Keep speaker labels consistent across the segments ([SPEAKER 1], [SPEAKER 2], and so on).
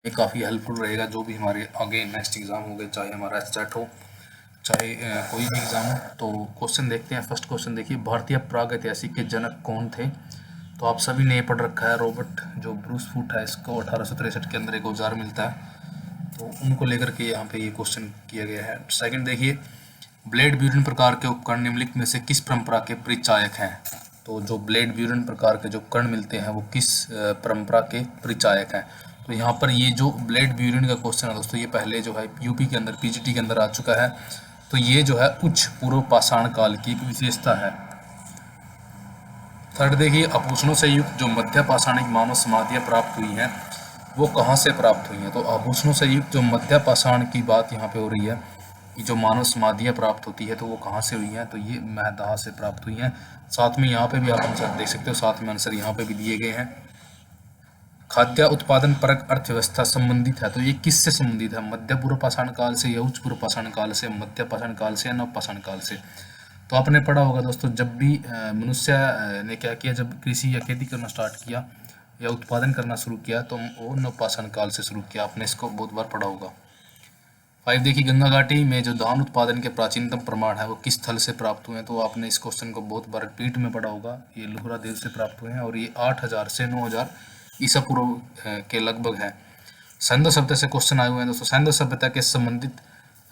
[SPEAKER 1] ये काफ़ी हेल्पफुल रहेगा जो भी हमारे आगे नेक्स्ट एग्ज़ाम हो गए, चाहे हमारा एचसेट हो, चाहे कोई भी एग्ज़ाम हो। तो क्वेश्चन देखते हैं। फर्स्ट क्वेश्चन देखिए, भारतीय प्रागैतिहासिक के जनक कौन थे? तो आप सभी ने ये पढ़ रखा है, रॉबर्ट जो ब्रूस फूट है, इसको 1863 के अंदर एक औजार मिलता है, तो उनको लेकर के यहाँ पे ये क्वेश्चन किया गया है। सेकंड देखिए, ब्लेड ब्यूरन प्रकार के उपकरण निम्नलिखित में से किस परंपरा के परिचायक हैं? तो जो ब्लेड ब्यूरन प्रकार के जो उपकरण मिलते हैं वो किस परंपरा के परिचायक हैं? तो यहाँ पर ये जो ब्लेड ब्यूरन का क्वेश्चन है दोस्तों, ये पहले जो है यूपी के अंदर पीजीटी के अंदर आ चुका है। तो ये जो है उच्च पूर्व पाषाण काल की एक विशेषता है। थर्ड देखिए, आभूषणों से युक्त जो मध्य पाषाणिक मानव समाधियाँ प्राप्त हुई हैं वो कहाँ से प्राप्त हुई हैं? तो आभूषणों से युक्त जो मध्य पाषाण की बात यहाँ पे हो रही है कि जो मानव समाधियाँ प्राप्त होती है तो वो कहाँ से हुई हैं? तो ये महदाह से प्राप्त हुई हैं। साथ में यहाँ पे भी आप आंसर देख सकते हो, साथ में आंसर यहाँ पे भी दिए गए हैं। खाद्य उत्पादन परक अर्थव्यवस्था संबंधित है, तो ये किससे संबंधित है? मध्य पूर्व पाषाण काल से या उच्च पूर्व पाषाण काल से, मध्य पाषाण काल से या नव पाषाण काल से? तो आपने पढ़ा होगा दोस्तों, जब भी मनुष्य ने क्या किया, जब कृषि या खेती करना स्टार्ट किया या उत्पादन करना शुरू किया तो वो नव पाषाण काल से शुरू किया। आपने इसको बहुत बार पढ़ा होगा। 5 देखिए, गंगा घाटी में जो धान उत्पादन के प्राचीनतम प्रमाण है वो किस स्थल से प्राप्त हुए हैं? तो आपने इस क्वेश्चन को बहुत बार रिपीट में पढ़ा होगा। ये लोहरा देव से प्राप्त हुए हैं और ये 8000 से 9000 ईसा पूर्व के लगभग है। सैंधव सभ्यता से क्वेश्चन आए हुए हैं दोस्तों। सैंधव सभ्यता के संबंधित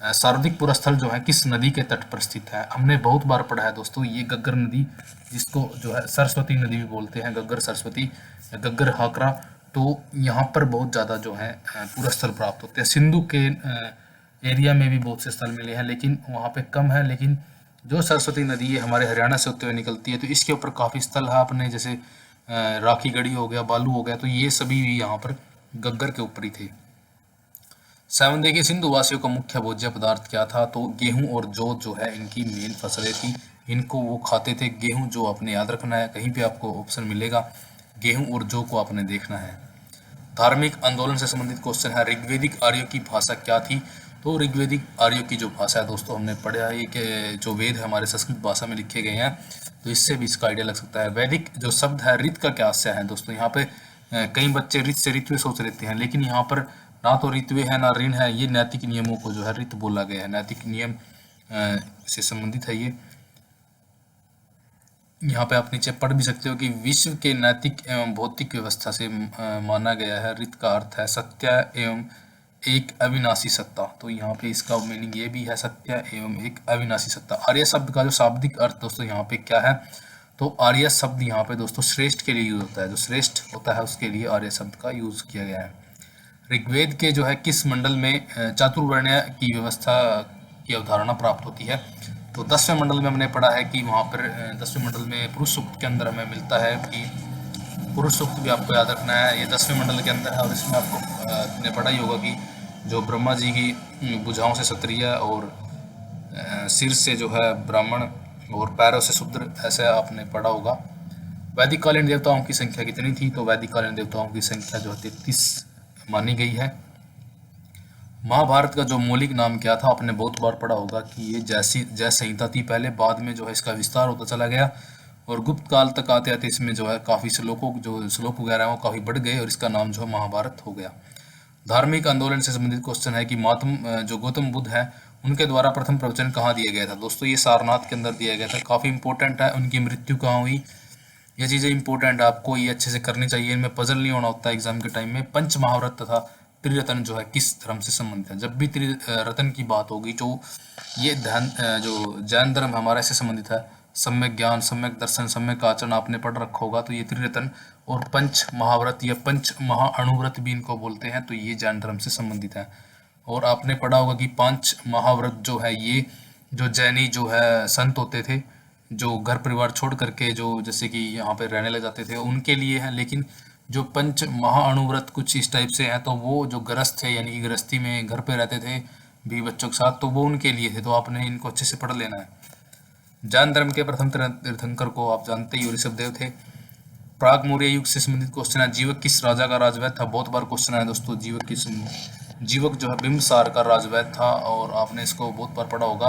[SPEAKER 1] सर्वाधिक पुरस्थल जो है किस नदी के तट पर स्थित है? हमने बहुत बार पढ़ा है दोस्तों, ये गग्गर नदी, जिसको जो है सरस्वती नदी भी बोलते हैं, गग्गर सरस्वती, गग्गर हाकरा। तो यहाँ पर बहुत ज़्यादा जो है पुरस्थल प्राप्त होते हैं। सिंधु के एरिया में भी बहुत से स्थल मिले हैं, लेकिन वहाँ पे कम है। लेकिन जो सरस्वती नदी है हमारे हरियाणा से होते हुए निकलती है, तो इसके ऊपर काफ़ी स्थल है अपने, जैसे राखी गढ़ी हो गया, बालू हो गया, तो ये सभी भी यहाँ पर गग्गर के ऊपर ही थे। 7 देखिए, सिंधु वासियों का मुख्य भोज्य पदार्थ क्या था? तो गेहूं और जौ जो है इनकी मेन फसलें थी, इनको वो खाते थे। गेहूं जो आपने याद रखना है, कहीं पे आपको ऑप्शन मिलेगा, गेहूं और जौ को आपने देखना है। धार्मिक आंदोलन से संबंधित क्वेश्चन है, ऋग्वेदिक आर्यों की भाषा क्या थी? तो ऋग्वेदिक आर्यों की जो भाषा है दोस्तों, हमने पढ़ा है कि जो वेद है हमारे संस्कृत भाषा में लिखे गए हैं, तो इससे भी इसका आइडिया लग सकता है। वैदिक जो शब्द है ऋत का क्या आशय है दोस्तों? यहाँ पे कई बच्चे ऋत से ऋत्वे सोच लेते हैं, लेकिन यहाँ पर ना तो ऋत्वे है ना ऋण है, ये नैतिक नियमों को जो है ऋत बोला गया है, नैतिक नियम से संबंधित है ये। यहाँ पे आप नीचे पढ़ भी सकते हो कि विश्व के नैतिक एवं भौतिक व्यवस्था से माना गया है। ऋत का अर्थ है सत्य एवं एक अविनाशी सत्ता। तो यहाँ पे इसका मीनिंग ये भी है, सत्य एवं एक अविनाशी सत्ता। आर्य शब्द का जो शाब्दिक अर्थ दोस्तों यहाँ पे क्या है? तो आर्य शब्द यहाँ पे दोस्तों श्रेष्ठ के लिए यूज होता है, जो श्रेष्ठ होता है उसके लिए आर्य शब्द का यूज किया गया है। ऋग्वेद के जो है किस मंडल में चातुर्वर्ण्य की व्यवस्था की अवधारणा प्राप्त होती है? तो 10वें मंडल में हमने पढ़ा है कि वहाँ पर 10वें मंडल में पुरुष सूक्त के अंदर हमें मिलता है कि पुरुष सूक्त भी आपको याद रखना है, ये 10वें मंडल के अंदर है। और इसमें आपको ने पढ़ा ही होगा कि जो ब्रह्मा जी की भुजाओं से क्षत्रिय और सिर से जो है ब्राह्मण और पैरों से शूद्र, ऐसे आपने पढ़ा होगा। वैदिक कालीन देवताओं की संख्या कितनी थी? तो वैदिक कालीन देवताओं की संख्या जो है 33 मानी गई है। महाभारत का जो मौलिक नाम क्या था? आपने बहुत बार पढ़ा होगा कि ये जय संहिता थी पहले, बाद में जो है इसका विस्तार होता चला गया और गुप्त काल तक आते आते इसमें जो है काफ़ी श्लोक वगैरह हैं वो काफ़ी बढ़ गए और इसका नाम जो है महाभारत हो गया। धार्मिक आंदोलन से संबंधित क्वेश्चन है कि जो गौतम बुद्ध है उनके द्वारा प्रथम प्रवचन कहाँ दिया गया था? दोस्तों ये सारनाथ के अंदर दिया गया था, काफ़ी इंपॉर्टेंट है। उनकी मृत्यु कहाँ हुई? ये चीज़ें इंपॉर्टेंट है, आपको ये अच्छे से करनी चाहिए, इनमें पजल नहीं होना होता एग्जाम के टाइम में। पंच महाव्रत तथा त्रिरत्न जो है किस धर्म से संबंधित है? जब भी त्रिरत्न की बात होगी, जो ये ध्यान जो जैन धर्म हमारा इससे संबंधित है। सम्यक ज्ञान, सम्यक दर्शन, सम्यक आचरण आपने पढ़ रखा होगा, तो ये त्रिरत्न और पंच महाव्रत या पंच महाअणुव्रत भी इनको बोलते हैं, तो ये जैन धर्म से संबंधित है। और आपने पढ़ा होगा कि 5 महाव्रत जो है ये जो जैनी जो है संत होते थे, जो घर परिवार छोड़ करके जो जैसे कि यहाँ पे रहने लग जाते थे, उनके लिए है। लेकिन जो पंच महाअणुव्रत कुछ इस टाइप से हैं, तो वो जो गृहस्थ थे, यानी कि गृहस्थी में घर पे रहते थे भी बच्चों के साथ, तो वो उनके लिए थे। तो आपने इनको अच्छे से पढ़ लेना है। जैन धर्म के प्रथम तीर्थंकर को आप जानते ही, ऋषभदेव थे। प्राग मौर्य युग से संबंधित क्वेश्चन है, जीवक किस राजा का राजवैद्य था? बहुत बार क्वेश्चन है दोस्तों, जीवक जो है बिंबिसार का राजवैद्य था और आपने इसको बहुत बार पढ़ा होगा।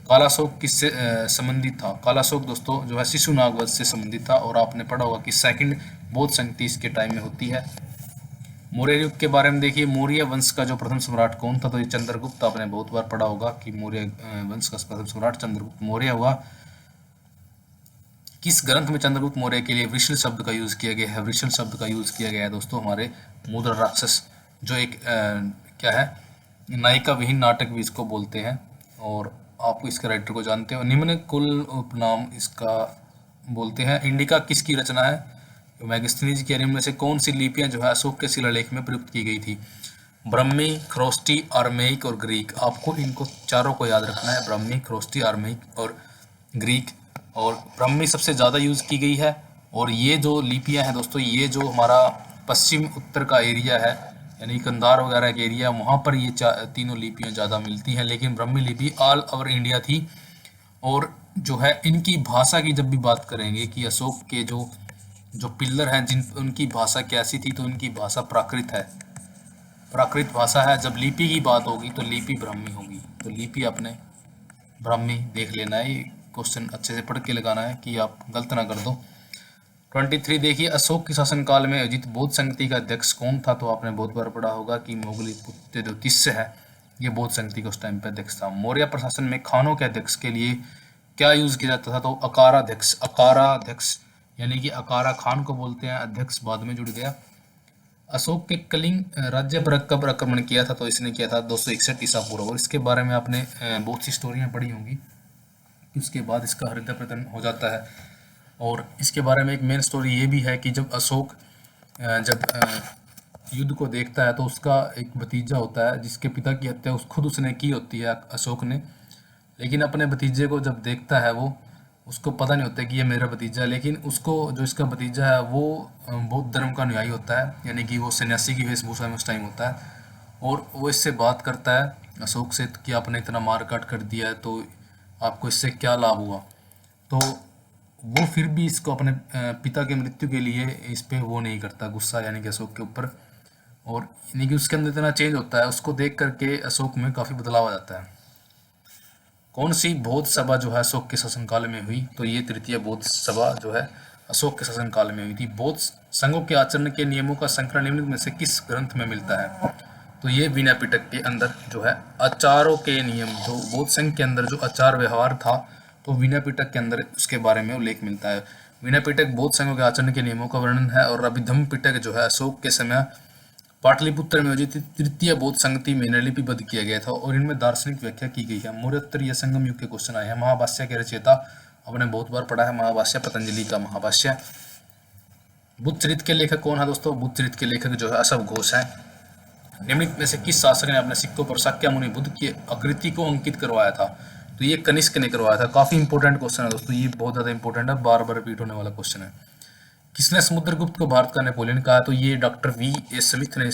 [SPEAKER 1] कालाशोक किससे संबंधित था? कालाशोक दोस्तों जो है शिशुनाग वध से संबंधित था और आपने पढ़ा होगा कि सेकंड बौद्ध संधि इसके टाइम में होती है। मौर्य युग के बारे में देखिए, मौर्य वंश का जो प्रथम सम्राट कौन था, तो ये चंद्रगुप्त। आपने बहुत बार पढ़ा होगा कि मौर्य वंश का प्रथम सम्राट चंद्रगुप्त मौर्य हुआ। किस ग्रंथ में चंद्रगुप्त मौर्य के लिए वृषल शब्द का यूज किया गया है? वृषल शब्द का यूज किया गया है दोस्तों हमारे मुद्रा राक्षस, जो एक क्या है, नायिका विहीन नाटक भी इसको बोलते हैं। और आप इसके राइटर को जानते हो। निम्न कुल उपनाम इसका बोलते हैं। इंडिका किसकी रचना है? मैगस्थनीज की। निम्न में से कौन सी लिपियां जो है अशोक के शिलालेख में प्रयुक्त की गई थी? ब्रह्मी, ख्रोस्टी, आर्मेइक और ग्रीक। आपको इनको चारों को याद रखना है, ब्रह्मी, ख्रोस्टी, आर्मेइक और ग्रीक। और ब्रह्मी सबसे ज़्यादा यूज़ की गई है। और ये जो लिपियां हैं दोस्तों, ये जो हमारा पश्चिम उत्तर का एरिया है, यानी कंधार वगैरह के एरिया, वहाँ पर ये तीनों लिपियां ज़्यादा मिलती हैं। लेकिन ब्रह्मी लिपि ऑल ओवर इंडिया थी। और जो है इनकी भाषा की जब भी बात करेंगे कि अशोक के जो जो पिल्लर हैं, जिन उनकी भाषा कैसी थी, तो उनकी भाषा प्राकृत है, प्राकृत भाषा है। जब लिपि की बात होगी तो लिपि ब्राह्मी होगी। तो लिपि अपने ब्राह्मी देख लेना है, ये क्वेश्चन अच्छे से पढ़ के लगाना है कि आप गलत ना कर दो। 23 देखिए, अशोक के शासनकाल में आयोजित बौद्ध संगति का अध्यक्ष कौन था? तो आपने बहुत बार पढ़ा होगा कि मोगली जो तिस्य है, ये बौद्ध संगति का उस टाइम पे अध्यक्ष था। मौर्य प्रशासन में खानों के अध्यक्ष के लिए क्या यूज किया जाता था? तो अकाराध्यक्ष, अकाराध्यक्ष यानी कि अकारा खान को बोलते हैं, अध्यक्ष बाद में जुड़ गया। अशोक के कलिंग राज्य पर कब आक्रमण किया था? तो इसने किया था 261 ईसा पूर्व। और इसके बारे में आपने बहुत सी स्टोरियां पढ़ी होंगी कि उसके बाद इसका हृदय पतन हो जाता है। और इसके बारे में एक मेन स्टोरी ये भी है कि जब अशोक जब युद्ध को देखता है, तो उसका एक भतीजा होता है जिसके पिता की हत्या खुद उसने की होती है, अशोक ने। लेकिन अपने भतीजे को जब देखता है, वो उसको पता नहीं होता कि ये मेरा भतीजा है। लेकिन उसको जो इसका भतीजा है वो बौद्ध धर्म का अनुयायी होता है, यानी कि वो सन्यासी की वेशभूषा में उस टाइम होता है। और वो इससे बात करता है अशोक से कि आपने इतना मार काट कर दिया है, तो आपको इससे क्या लाभ हुआ? तो वो फिर भी इसको अपने पिता के मृत्यु के लिए इस पे वो नहीं करता गुस्सा, यानी कि अशोक के ऊपर। और यानी कि उसके अंदर इतना चेंज होता है, उसको देख करके अशोक में काफ़ी बदलाव आ जाता है। कौन सी बौद्ध सभा जो है अशोक के शासनकाल में हुई? तो ये तृतीय बौद्ध सभा जो है अशोक के शासनकाल में हुई थी। बौद्ध संघों के आचरण के नियमों का संकलन निम्न में से किस ग्रंथ में मिलता है? तो ये विनय पिटक के अंदर जो है आचारों के नियम, जो बौद्ध संघ के अंदर जो आचार व्यवहार था, तो विनय पिटक के अंदर उसके बारे में उल्लेख मिलता है। विनय पिटक बौद्ध संघों के आचरण के नियमों का वर्णन है। और अभिधम्म पिटक जो है अशोक के समय पाटलिपुत्र में आयोजित तृतीय बौद्ध संगति में लिपिबद्ध किया गया था। और इनमें दार्शनिक व्याख्या की गई है। मौर्योत्तर या संगम युग के क्वेश्चन आए हैं। महाभाष्य के रचयिता आपने बहुत बार पढ़ा है, महाभाष्य, पतंजलि का महाभाष्य। बुद्ध चरित्र के लेखक कौन है दोस्तों? बुद्ध चरित्र के लेखक जो है अशव घोष है। निम्नलिखित में से किस शासक ने अपने सिक्कों पर शाक्यमुनि बुद्ध की आकृति को अंकित करवाया था? तो ये कनिष्क ने करवाया था। काफी इंपॉर्टेंट क्वेश्चन है दोस्तों, ये बहुत ज्यादा इंपॉर्टेंट है, बार बार रिपीट होने वाला क्वेश्चन है। किसने समुद्रगुप्त को भारत का नेपोलियन कहा? तो ये डॉक्टर वी स्मिथ ने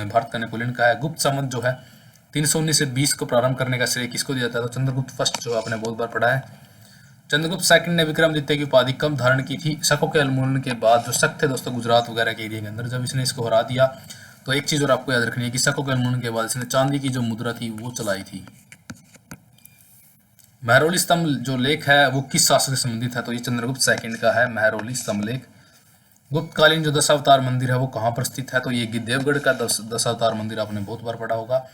[SPEAKER 1] भारत का नेपोलियन कहा है। गुप्त सामंत जो है 319 से 20 को प्रारंभ करने का श्रेय किसको दिया जाता है? तो चंद्रगुप्त फर्स्ट, जो आपने बहुत बार पढ़ा है। चंद्रगुप्त सेकंड ने विक्रमादित्य की उपाधि कब धारण की थी? शकों के उन्मूलन के बाद। जो शक थे दोस्तों गुजरात वगैरह के एरिया के अंदर, जब इसने इसको हरा दिया, तो एक चीज और आपको याद रखनी है कि शकों के उन्मूलन के बाद इसने चांदी की जो मुद्रा थी वो चलाई थी। महरौली स्तंभ जो लेख है वो किस शासक से संबंधित है? तो ये चंद्रगुप्त सेकंड का है, महरौली स्तंभ लेख। गुप्तकालीन जो दशावतार मंदिर है वो कहाँ पर स्थित है? तो ये देवगढ़ का दशावतार मंदिर आपने बहुत बार पढ़ा होगा।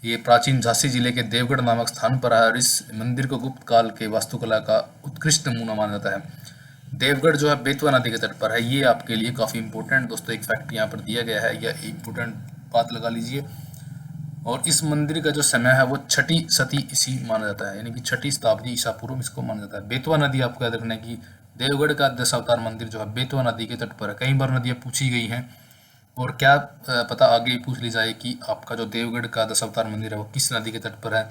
[SPEAKER 1] ये प्राचीन झांसी जिले के देवगढ़ नामक स्थान पर है। और इस मंदिर को गुप्त काल के वास्तुकला का उत्कृष्ट नमूना माना जाता है। देवगढ़ जो है बेतवा नदी के तट पर है। ये आपके लिए काफी इंपॉर्टेंट दोस्तों एक फैक्ट यहाँ पर दिया गया है, या इंपॉर्टेंट बात लगा लीजिए। और इस मंदिर का जो समय है वो 6ठी सदी ईसी माना जाता है, यानी कि 6ठी शताब्दी ईसा पूर्व इसको माना जाता है। बेतवा नदी आपको याद रखना है कि देवगढ़ का दशावतार मंदिर जो है बेतवा नदी के तट पर है। कई बार नदियां पूछी गई हैं, और क्या पता आगे पूछ ली जाए कि आपका जो देवगढ़ का दशावतार मंदिर है वो किस नदी के तट पर है।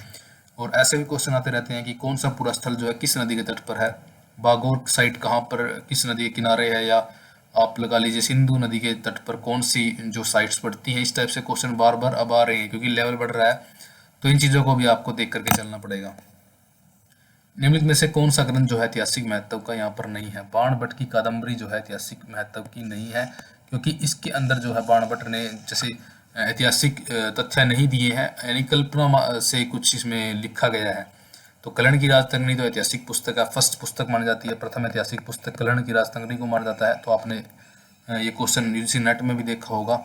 [SPEAKER 1] और ऐसे भी क्वेश्चन आते रहते हैं कि कौन सा पूरा स्थल जो है किस नदी के तट पर है। बागोर साइट कहाँ पर, किस नदी के किनारे है, या आप लगा लीजिए सिंधु नदी के तट पर कौन सी जो साइट्स पड़ती हैं। इस टाइप से क्वेश्चन बार बार अब आ रहे हैं क्योंकि लेवल बढ़ रहा है, तो इन चीज़ों को भी आपको देख करके चलना पड़ेगा। निम्नलिखित में से कौन सा ग्रंथ जो है ऐतिहासिक महत्व का यहाँ पर नहीं है? बाणभट्ट की कादम्बरी जो है ऐतिहासिक महत्व की नहीं है, क्योंकि इसके अंदर जो है बाणभट्ट ने जैसे ऐतिहासिक तथ्य नहीं दिए हैं, यानी कल्पना से कुछ इसमें लिखा गया है। तो कल्याण की राजतंगनी तो ऐतिहासिक पुस्तक है, फर्स्ट पुस्तक मानी जाती है, प्रथम ऐतिहासिक पुस्तक कल्याण की राजतंगनी को माना जाता है। तो आपने ये क्वेश्चन यूजीसी नेट में भी देखा होगा।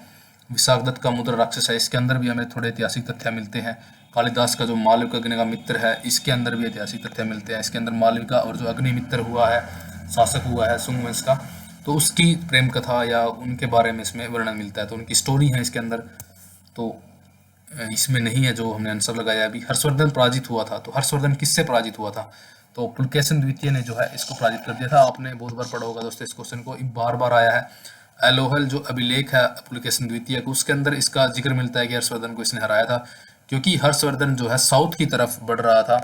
[SPEAKER 1] विशाखदत्त का मुद्रा राक्षस है, इसके अंदर भी हमें थोड़े ऐतिहासिक तथ्य मिलते हैं। कालिदास का जो मालविका का मित्र है, इसके अंदर भी ऐतिहासिक तथ्य मिलते हैं। इसके अंदर मालविका और जो अग्निमित्र हुआ है, शासक हुआ है शुंग वंश का, तो उसकी प्रेम कथा या उनके बारे में इसमें वर्णन मिलता है, तो उनकी स्टोरी है इसके अंदर। तो इसमें नहीं है जो हमने आंसर लगाया अभी। हर्षवर्धन पराजित हुआ था, तो हर्षवर्धन किससे पराजित हुआ था? तो पुलकेशिन द्वितीय ने जो है इसको पराजित कर दिया था। आपने बहुत बार पढ़ा होगा दोस्तों इस क्वेश्चन को, बार बार आया है। एलोहल जो अभिलेख है पुलकेशिन द्वितीय को, उसके अंदर इसका जिक्र मिलता है कि हर्षवर्धन को इसने हराया था, क्योंकि हर्षवर्धन जो है साउथ की तरफ बढ़ रहा था,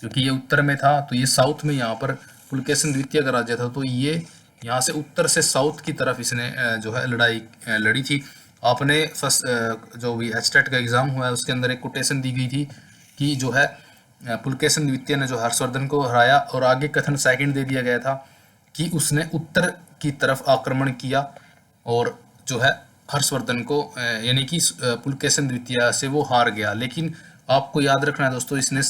[SPEAKER 1] क्योंकि ये उत्तर में था, तो ये साउथ में यहाँ पर पुलकेशिन द्वितीय का राज्य था, तो ये यहाँ से उत्तर से साउथ की तरफ इसने जो है लड़ाई लड़ी थी। आपने फर्स्ट जो भी एचटेट का एग्जाम हुआ है उसके अंदर एक कोटेशन दी गई थी कि जो है पुलकेशिन द्वितीय ने जो हर्षवर्धन को हराया, और आगे कथन सेकंड दे दिया गया था कि उसने उत्तर की तरफ आक्रमण किया और जो है हर्षवर्धन को यानी कि पुलकेशिन द्वितीय से वो हार गया। लेकिन आपको याद रखना है दोस्तों, इसने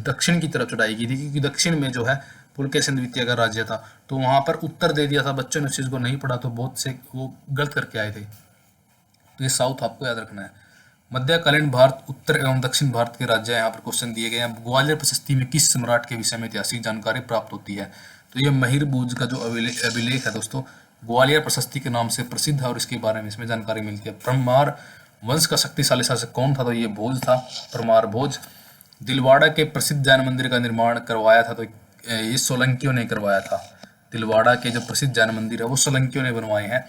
[SPEAKER 1] दक्षिण की तरफ चढ़ाई की थी, क्योंकि दक्षिण में जो है पुलकेशिन द्वितीय का राज्य था, तो वहां पर उत्तर दे दिया था। बच्चों ने इस चीज को नहीं पढ़ा तो बहुत से वो गलत करके आए थे, तो ये साउथ आपको याद रखना है। मध्यकालीन भारत, उत्तर एवं दक्षिण भारत के राज्य यहाँ पर क्वेश्चन दिए गए हैं। ग्वालियर प्रशस्ति में किस सम्राट के विषय में ऐतिहासिक जानकारी प्राप्त होती है? तो ये महिर भोज का जो अभिलेख है दोस्तों, ग्वालियर प्रशस्ति के नाम से प्रसिद्ध है, और इसके बारे में इसमें जानकारी मिलती है। परमार वंश का शक्तिशाली शासक कौन था? तो ये भोज था, परमार भोज। दिलवाड़ा के प्रसिद्ध जैन मंदिर का निर्माण करवाया था, तो ये सोलंकियों ने करवाया था। दिलवाड़ा के जो प्रसिद्ध जैन मंदिर है वो सोलंकियों ने बनवाए हैं।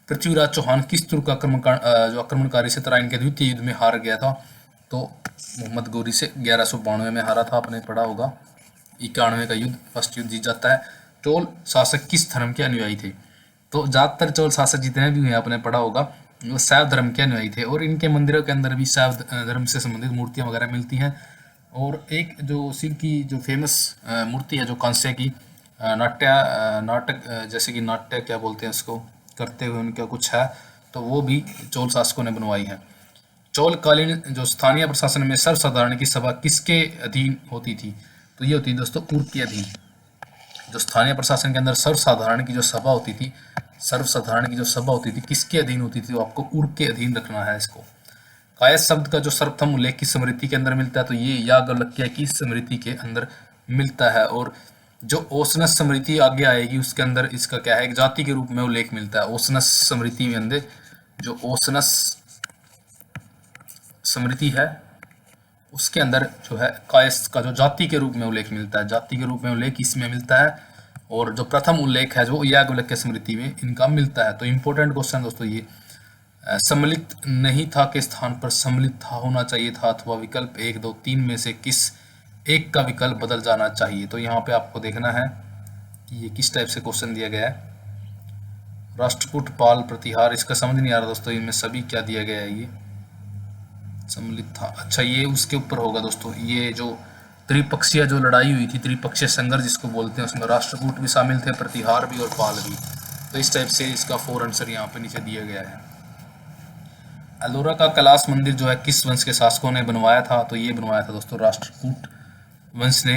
[SPEAKER 1] पृथ्वीराज चौहान किस तुर्क जो आक्रमणकारी से तराइन के द्वितीय युद्ध में हार गया था? तो मोहम्मद गौरी से 1192 में हारा था, आपने पढ़ा होगा। 91 का युद्ध, फर्स्ट युद्ध जीत जाता है। चोल शासक किस धर्म के अनुयायी थे? तो ज्यादातर चोल शासक जितने भी हुए आपने पढ़ा होगा वो शैव धर्म के अनुयायी थे, और इनके मंदिरों के अंदर भी शैव धर्म से संबंधित मूर्तियां वगैरह मिलती हैं। और एक जो शिव की जो फेमस मूर्ति है जो कांस्य की, नाटक जैसे कि नाट्य क्या बोलते हैं उसको करते हुए उनका कुछ है, तो वो भी चोल शासकों ने बनवाई है। चोलकालीन जो स्थानीय प्रशासन में सर्वसाधारण की सभा किसके अधीन होती थी? तो ये होती है दोस्तों उर्क के अधीन। जो स्थानीय प्रशासन के अंदर सर्वसाधारण की जो सभा होती थी, सर्वसाधारण की जो सभा होती थी किसके अधीन होती थी? तो आपको उर्क के अधीन रखना है इसको। कायस्थ शब्द का जो सर्वप्रथम उल्लेख किस स्मृति के अंदर मिलता है? तो ये याज्ञवल्क्य की स्मृति के अंदर मिलता है। और जो ओसनस स्मृति आगे आएगी उसके अंदर इसका क्या है, एक जाति के रूप में उल्लेख मिलता है। ओसनस स्मृति में अंदर जो ओसनस स्मृति है उसके अंदर जो है कायस्थ का जो जाति के रूप में उल्लेख मिलता है, जाति के रूप में उल्लेख इसमें मिलता है। और जो प्रथम उल्लेख है जो याज्ञवल्क्य स्मृति में इनका मिलता है। तो इंपॉर्टेंट क्वेश्चन दोस्तों ये, सम्मिलित नहीं था के स्थान पर सम्मिलित था होना चाहिए था, अथवा विकल्प 1, 2, 3 में से किस एक का विकल्प बदल जाना चाहिए? तो यहाँ पे आपको देखना है कि ये किस टाइप से क्वेश्चन दिया गया है। राष्ट्रकूट, पाल, प्रतिहार, इसका समझ नहीं आ रहा दोस्तों इनमें सभी क्या दिया गया है। ये सम्मिलित था, अच्छा ये उसके ऊपर होगा दोस्तों। ये जो त्रिपक्षीय जो लड़ाई हुई थी, त्रिपक्षीय संघर्ष जिसको बोलते हैं, उसमें राष्ट्रकूट भी शामिल थे, प्रतिहार भी और पाल भी। तो इस टाइप से इसका 4 आंसर यहाँ पे नीचे दिया गया है। एलोरा का कैलाश मंदिर जो है किस वंश के शासकों ने बनवाया था? तो ये बनवाया था दोस्तों राष्ट्रकूट वंश ने।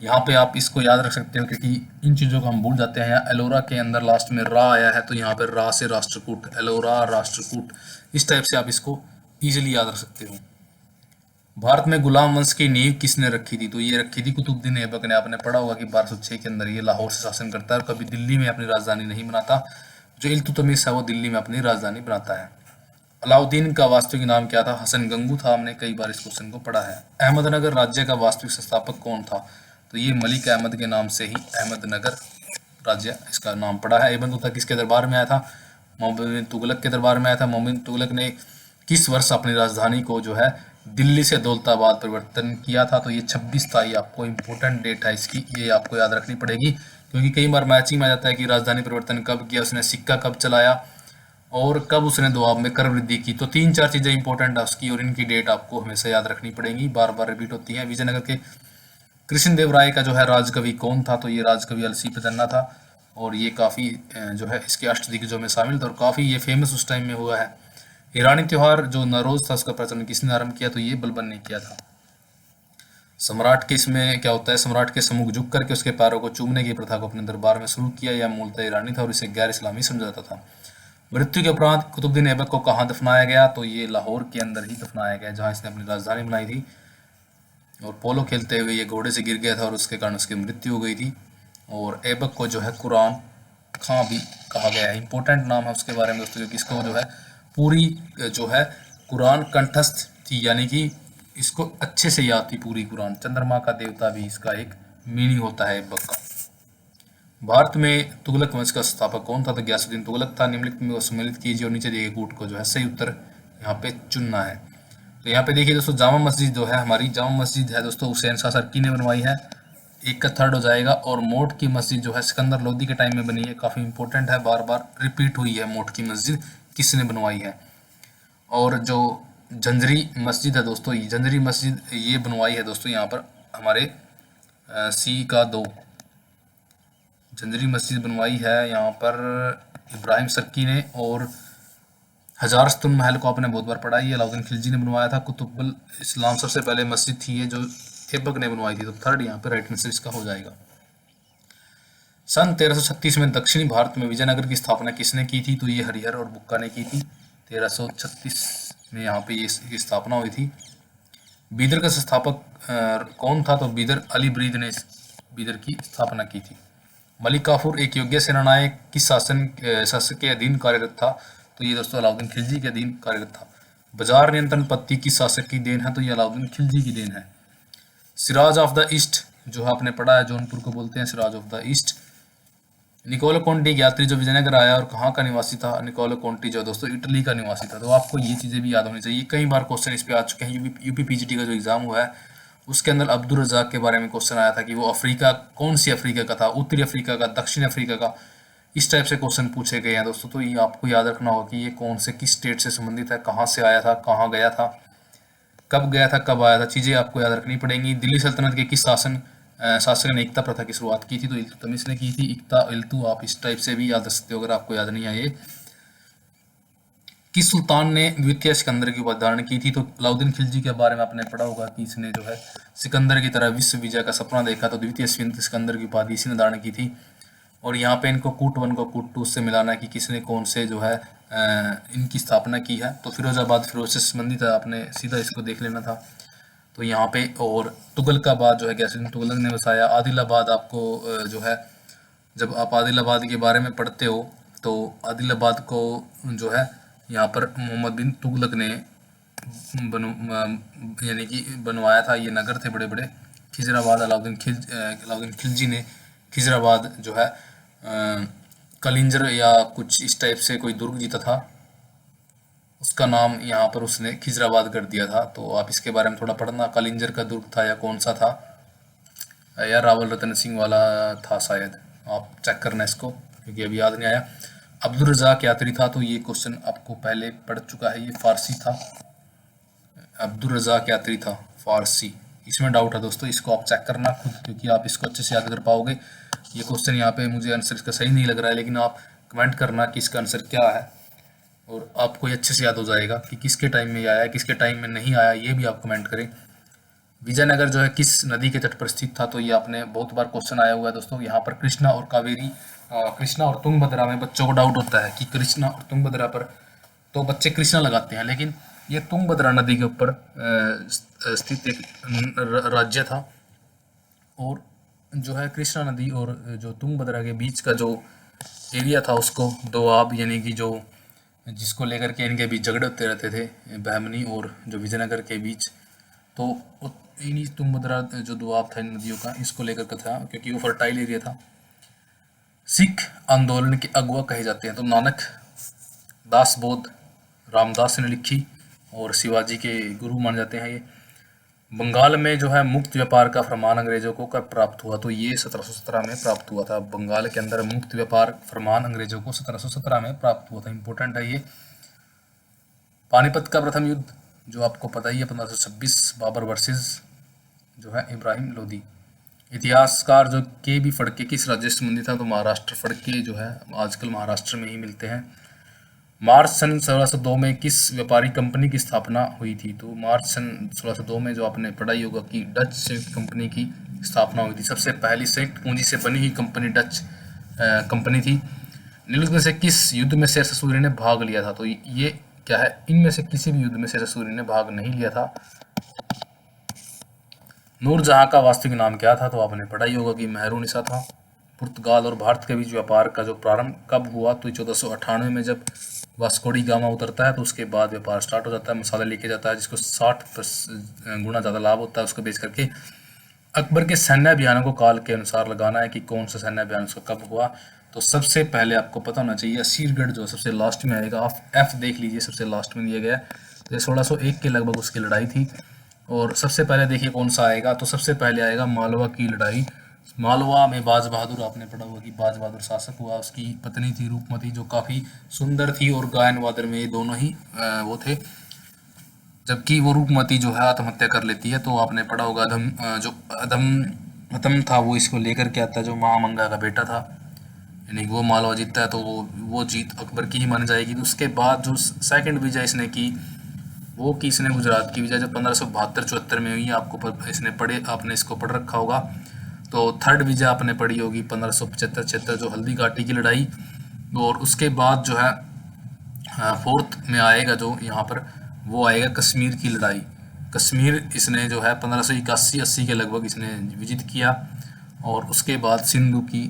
[SPEAKER 1] यहाँ पे आप इसको याद रख सकते हो क्योंकि इन चीज़ों को हम भूल जाते हैं। एलोरा के अंदर लास्ट में रा आया है, तो यहाँ पे रा से राष्ट्रकूट, एलोरा राष्ट्रकूट, इस टाइप से आप इसको इजीली याद रख सकते हो। भारत में गुलाम वंश की नींव किसने रखी थी? तो ये रखी थी कुतुबुद्दीन ऐबक ने। आपने पढ़ा होगा कि 1206 के अंदर ये लाहौर से शासन करता है और कभी दिल्ली में अपनी राजधानी नहीं बनाता। जो इल्तुतमिश है वो दिल्ली में अपनी राजधानी बनाता है। अलाउद्दीन का वास्तविक नाम क्या था? हसन गंगू था। हमने कई बार इस क्वेश्चन को पढ़ा है। अहमदनगर राज्य का वास्तविक संस्थापक कौन था? तो ये मलिक अहमद के नाम से ही अहमदनगर राज्य इसका नाम पड़ा है। ये बंधु था किसके दरबार में आया था? मोहम्मद बिन तुगलक के दरबार में आया था। मोहम्मद बिन तुगलक ने किस वर्ष अपनी राजधानी को जो है दिल्ली से दौलताबाद परिवर्तन किया था? तो ये 26 था। ये आपको इंपॉर्टेंट डेट है इसकी, ये आपको याद रखनी पड़ेगी क्योंकि कई बार मैचिंग में आ जाता है कि राजधानी परिवर्तन कब किया उसने, सिक्का कब चलाया और कब उसने दोआब में कर वृद्धि की। तो 3-4 चीजें इंपॉर्टेंट है उसकी और इनकी डेट आपको हमेशा याद रखनी पड़ेगी, बार बार रिपीट होती है। विजयनगर के कृष्णदेवराय का जो है राजकवि कौन था? तो ये राजकवि अलसी प्रधन्ना था और ये काफी जो है इसके अष्टदिग्गजों में शामिल था और काफी ये फेमस उस टाइम में हुआ है। ईरानी त्योहार जो नवरोज था उसका प्रचलन किसने आरंभ किया? तो ये बलबन ने किया था। सम्राट के इसमें क्या होता है, सम्राट के सम्मुख झुक करके उसके पैरों को चूमने की प्रथा को अपने दरबार में शुरू किया। यह मूलतः ईरानी था और इसे गैर इस्लामी समझा जाता था। मृत्यु के उपरांत कुतुबुद्दीन ऐबक को कहाँ दफनाया गया, तो ये लाहौर के अंदर ही दफनाया गया जहाँ इसने अपनी राजधानी बनाई थी। और पोलो खेलते हुए ये घोड़े से गिर गया था और उसके कारण उसकी मृत्यु हो गई थी। और ऐबक को जो है कुरान खां भी कहा गया है। इंपॉर्टेंट नाम है उसके बारे में दोस्तों, क्योंकि इसको जो है पूरी जो है कुरान कंठस्थ थी, यानी कि इसको अच्छे से याद थी पूरी कुरान। चंद्रमा का देवता भी इसका एक मीनिंग होता है ऐबक का। भारत में तुगलक वंश का स्थापक कौन था, तो गयासुद्दीन तुगलक था। निम्नलिखित में सम्मिलित कीजिए और नीचे दिए गए कूट को जो है सही उत्तर यहाँ पे चुनना है। तो यहाँ पे देखिए दोस्तों, जामा मस्जिद जो है हमारी जामा मस्जिद है दोस्तों, हुसैन शाह सरकी ने बनवाई है, एक का थर्ड हो जाएगा। और मोट की मस्जिद जो है सिकंदर लोदी के टाइम में बनी है, काफ़ी इंपॉर्टेंट है, बार बार रिपीट हुई है मोट की मस्जिद किसने बनवाई है। और जो जंजरी मस्जिद है दोस्तों, जंजरी मस्जिद ये बनवाई है दोस्तों यहाँ पर हमारे सी का 2 जंजरी मस्जिद बनवाई है यहाँ पर इब्राहिम सर्की ने। और हजार स्तून महल को आपने बहुत बार पढ़ा, ये अलाउद्दीन खिलजी ने बनवाया था। कुतुबुल इस्लाम सबसे पहले मस्जिद थी ये जो ऐबक ने बनवाई थी, तो थर्ड यहाँ पे राइट आंसर इसका हो जाएगा। सन 1336 में दक्षिणी भारत में विजयनगर की स्थापना किसने की थी, तो ये हरिहर और बुक्का ने की थी। 1336 में यहाँ पे ये इसकी स्थापना हुई थी। बीदर का संस्थापक कौन था, तो बीदर अली ब्रीद ने बीदर की स्थापना की थी। मलिक काफूर एक योग्य सेनानायक किस शासक के अधीन कार्यरत था, तो ये दोस्तों अलाउद्दीन खिलजी के अधीन कार्यरत था। बाजार नियंत्रण पत्ती किस शासक की देन है, तो ये अलाउद्दीन खिलजी की देन है। सिराज ऑफ द ईस्ट जो आपने पढ़ा है, जौनपुर को बोलते हैं Shiraz of the east. Niccolo Conti यात्री जो विजयनगर आया और कहाँ का निवासी था, निकोलो कोंटी जो दोस्तों इटली का निवासी था। तो आपको ये चीज़ें भी याद होनी चाहिए, कई बार क्वेश्चन इस पे आ चुके हैं। यूपी पीजीटी का जो एग्जाम हुआ है उसके अंदर अब्दुल रज़ाक के बारे में क्वेश्चन आया था कि वो अफ्रीका कौन सी अफ्रीका का था, उत्तरी अफ्रीका का, दक्षिण अफ्रीका का, इस टाइप से क्वेश्चन पूछे गए हैं दोस्तों। तो ये आपको याद रखना होगा कि ये कौन से किस स्टेट से संबंधित है, कहाँ से आया था, कहाँ गया था, कब गया था, कब आया था, चीज़ें आपको याद रखनी पड़ेंगी। दिल्ली सल्तनत के किस शासक ने एकता प्रथा की शुरुआत की थी, तो इल्तुतमिश ने की थी। इक्ता इल्तु आप इस टाइप से भी याद रख सकते हो अगर आपको याद नहीं आए। किस सुल्तान ने द्वितीय सिकंदर की उपाधि धारण की थी, तो अलाउद्दीन खिलजी के बारे में आपने पढ़ा होगा कि इसने जो है सिकंदर की तरह विश्व विजय का सपना देखा, तो द्वितीय सिकंदर की उपाधि इसी ने धारण की थी। और यहाँ पे इनको कूट 1 को कूट 2 से मिलाना कि किसने कौन से जो है इनकी स्थापना की है, तो फिरोजाबाद फिरोज से संबंधित है, आपने सीधा इसको देख लेना था। तो यहाँ पे और तुगलकाबाद जो है गयासुद्दीन तुगलक ने बसाया। आदिलाबाद आपको जो है जब आप आदिलाबाद के बारे में पढ़ते हो तो आदिलाबाद को जो है यहाँ पर मोहम्मद बिन तुगलक ने यानी कि बनवाया था। ये नगर थे बड़े बड़े। खिजराबाद अलाउद्दीन खिलजी ने खिजराबाद जो है कलिंजर या कुछ इस टाइप से कोई दुर्ग जीता था, उसका नाम यहाँ पर उसने खिजराबाद कर दिया था। तो आप इसके बारे में थोड़ा पढ़ना, कलिंजर का दुर्ग था या कौन सा था, या रावल रतन सिंह वाला था शायद, आप चेक करना इसको क्योंकि अभी याद नहीं आया। अब्दुल रज़ाक यात्री था, तो ये क्वेश्चन आपको पहले पढ़ चुका है, ये फारसी था। अब्दुल रज़ाक यात्री था फारसी, इसमें डाउट है दोस्तों, इसको आप चेक करना खुद क्योंकि आप इसको अच्छे से याद कर पाओगे। ये क्वेश्चन यहाँ पे मुझे आंसर इसका सही नहीं लग रहा है, लेकिन आप कमेंट करना कि इसका आंसर क्या है और आपको ये अच्छे से याद हो जाएगा कि किसके टाइम में आया, किसके टाइम में नहीं आया, ये भी आप कमेंट करें। विजयनगर जो है किस नदी के तट पर स्थित था, तो ये आपने बहुत बार क्वेश्चन आया हुआ है दोस्तों। यहाँ पर कृष्णा और कावेरी, कृष्णा और तुंगभद्रा में बच्चों को डाउट होता है कि कृष्णा और तुंगभद्रा पर, तो बच्चे कृष्णा लगाते हैं, लेकिन ये तुंगभद्रा नदी के ऊपर स्थित एक राज्य था। और जो है कृष्णा नदी और जो तुंगभद्रा के बीच का जो एरिया था उसको दोआब यानी कि जो जिसको लेकर के इनके बीच झगड़े होते रहते थे, बहमनी और जो विजयनगर के बीच, तो इन्हीं तुंगभद्रा जो दोआब था इन नदियों का, इसको लेकर के था क्योंकि वो फर्टाइल एरिया था। सिख आंदोलन के अगुआ कहे जाते हैं, तो नानक दास बोध रामदास ने लिखी और शिवाजी के गुरु मान जाते हैं ये। बंगाल में जो है मुक्त व्यापार का फरमान अंग्रेजों को कब प्राप्त हुआ, तो ये 1717 में प्राप्त हुआ था। बंगाल के अंदर मुक्त व्यापार फरमान अंग्रेजों को 1717 में प्राप्त हुआ था, इंपॉर्टेंट है ये। पानीपत का प्रथम युद्ध जो आपको पता ही है 1526, बाबर वर्सेस जो है इब्राहिम लोदी। इतिहासकार जो के बी फड़के किस राज्य से संबंधित है, तो महाराष्ट्र। फड़के जो है आजकल महाराष्ट्र में ही मिलते हैं। मार्च सन 1602 में किस व्यापारी कंपनी की स्थापना हुई थी, तो मार्च सन 1602 में जो आपने पढ़ा ही होगा कि डच संयुक्त कंपनी की स्थापना हुई थी। सबसे पहली संयुक्त पूंजी से बनी हुई कंपनी डच कंपनी थी। निम्नलिखित में से किस युद्ध में शेरशाह सूरी ने भाग लिया था? तो ये क्या है, इनमें से किसी भी युद्ध में शेरशाह सूरी ने भाग नहीं लिया था। नूरजहां का वास्तविक नाम क्या था? तो आपने पढ़ा ही होगा कि मेहरुनिसा था। पुर्तगाल और भारत के बीच व्यापार का जो प्रारंभ कब हुआ? तो 1498 में जब वास्को डी गामा उतरता है तो उसके बाद व्यापार स्टार्ट हो जाता है, मसाला लेके जाता है जिसको 60 गुना ज़्यादा लाभ होता है उसको बेच करके। अकबर के सैन्य अभियानों को काल के अनुसार लगाना है कि कौन सा सैन्य अभियान उसका कब हुआ। तो सबसे पहले आपको पता होना चाहिए असीरगढ़ जो सबसे लास्ट में आएगा, आप एफ देख लीजिए, सबसे लास्ट में दिया गया है। तो 1601 के लगभग उसकी लड़ाई थी। और सबसे पहले देखिए कौन सा आएगा, तो सबसे पहले आएगा मालवा की लड़ाई। मालवा में बाज बहादुर, आपने पढ़ा हुआ कि बाज बहादुर शासक हुआ, उसकी पत्नी थी रूपमती जो काफ़ी सुंदर थी और गायन वादन में ये दोनों ही वो थे। जबकि वो रूपमती जो है आत्महत्या कर लेती है। तो आपने पढ़ा होगा जो अधम था वो इसको लेकर के आता है, जो महामंगा का बेटा था, यानी वो मालवा जीतता है तो वो जीत अकबर की ही मानी जाएगी। तो उसके बाद जो सेकंड विजय इसने की वो की इसने गुजरात की विजय जो 1572-74 में हुई, इसने पढ़े, आपने इसको पढ़ रखा होगा। तो थर्ड विजय आपने पढ़ी होगी 1575-76 जो हल्दी घाटी की लड़ाई। और उसके बाद जो है फोर्थ में आएगा जो यहाँ पर, वो आएगा कश्मीर की लड़ाई। कश्मीर इसने जो है 1581-80 के लगभग इसने विजित किया। और उसके बाद सिंधु की